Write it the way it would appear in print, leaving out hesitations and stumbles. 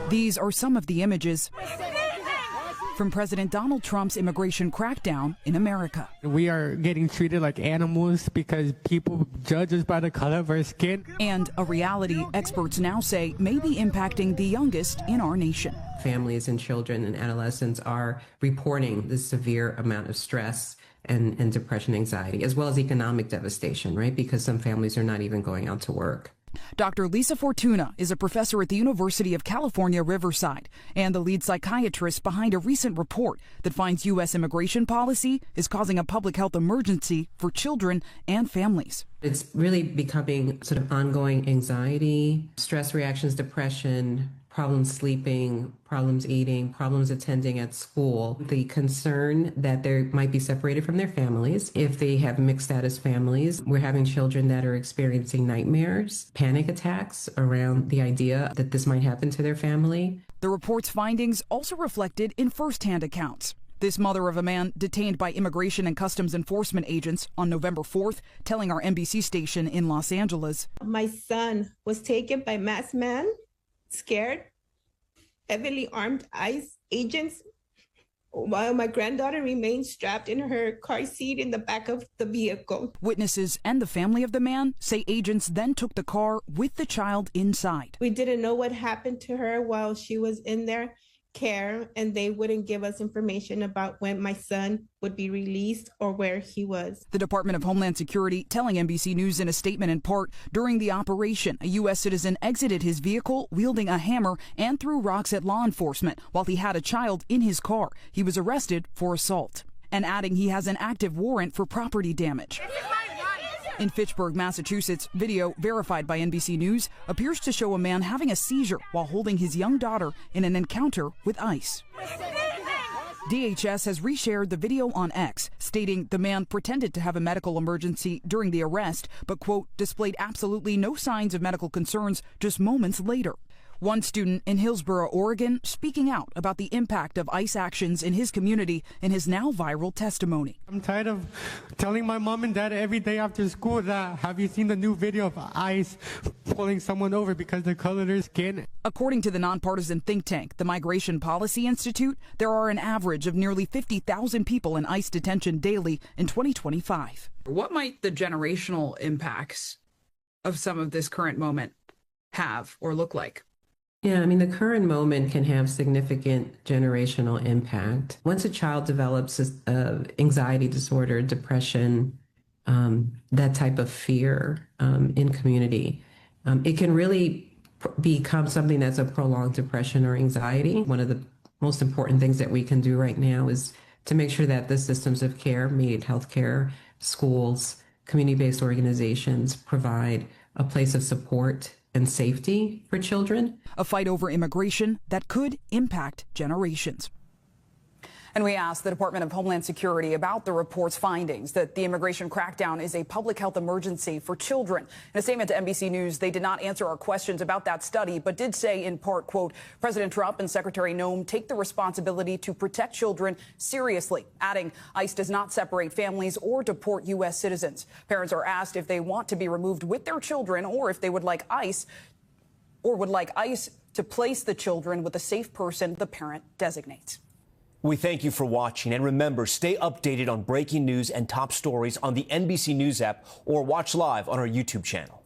These are some of the images from President Donald Trump's immigration crackdown in America. We are getting treated like animals because people judge us by the color of our skin. And a reality experts now say may be impacting the youngest in our nation. Families and children and adolescents are reporting the severe amount of stress and depression, anxiety, as well as economic devastation, right? Because some families are not even going out to work. Dr. Lisa Fortuna is a professor at the University of California, Riverside, and the lead psychiatrist behind a recent report that finds U.S. immigration policy is causing a public health emergency for children and families. It's really becoming sort of ongoing anxiety, stress reactions, depression, problems sleeping, problems eating, problems attending at school. The concern that they might be separated from their families. If they have mixed status families, we're having children that are experiencing nightmares, panic attacks around the idea that this might happen to their family. The report's findings also reflected in firsthand accounts. This mother of a man detained by Immigration and Customs Enforcement agents on November 4th, telling our NBC station in Los Angeles. My son was taken by masked men, scared, heavily armed ICE agents, while my granddaughter remained strapped in her car seat in the back of the vehicle. Witnesses and the family of the man say agents then took the car with the child inside. We didn't know what happened to her while she was in their care, and they wouldn't give us information about when my son would be released or where he was. The Department of Homeland Security telling NBC News in a statement in part, during the operation, a U.S. citizen exited his vehicle wielding a hammer and threw rocks at law enforcement while he had a child in his car. He was arrested for assault, and adding he has an active warrant for property damage. In Fitchburg, Massachusetts, video verified by NBC News appears to show a man having a seizure while holding his young daughter in an encounter with ICE. DHS has reshared the video on X, stating the man pretended to have a medical emergency during the arrest, but, quote, displayed absolutely no signs of medical concerns just moments later. One student in Hillsboro, Oregon, speaking out about the impact of ICE actions in his community in his now viral testimony. I'm tired of telling my mom and dad every day after school that, have you seen the new video of ICE pulling someone over because the color of their skin? According to the nonpartisan think tank, the Migration Policy Institute, there are an average of nearly 50,000 people in ICE detention daily in 2025. What might the generational impacts of some of this current moment have or look like? Yeah, I mean, the current moment can have significant generational impact. Once a child develops anxiety disorder, depression, that type of fear in community, it can really become something that's a prolonged depression or anxiety. One of the most important things that we can do right now is to make sure that the systems of care, be it healthcare, schools, community-based organizations, provide a place of support and safety for children. A fight over immigration that could impact generations. And we asked the Department of Homeland Security about the report's findings that the immigration crackdown is a public health emergency for children. In a statement to NBC News, they did not answer our questions about that study, but did say in part, quote, President Trump and Secretary Noem take the responsibility to protect children seriously, adding ICE does not separate families or deport U.S. citizens. Parents are asked if they want to be removed with their children or if they would like ICE to place the children with a safe person the parent designates. We thank you for watching, and remember, stay updated on breaking news and top stories on the NBC News app or watch live on our YouTube channel.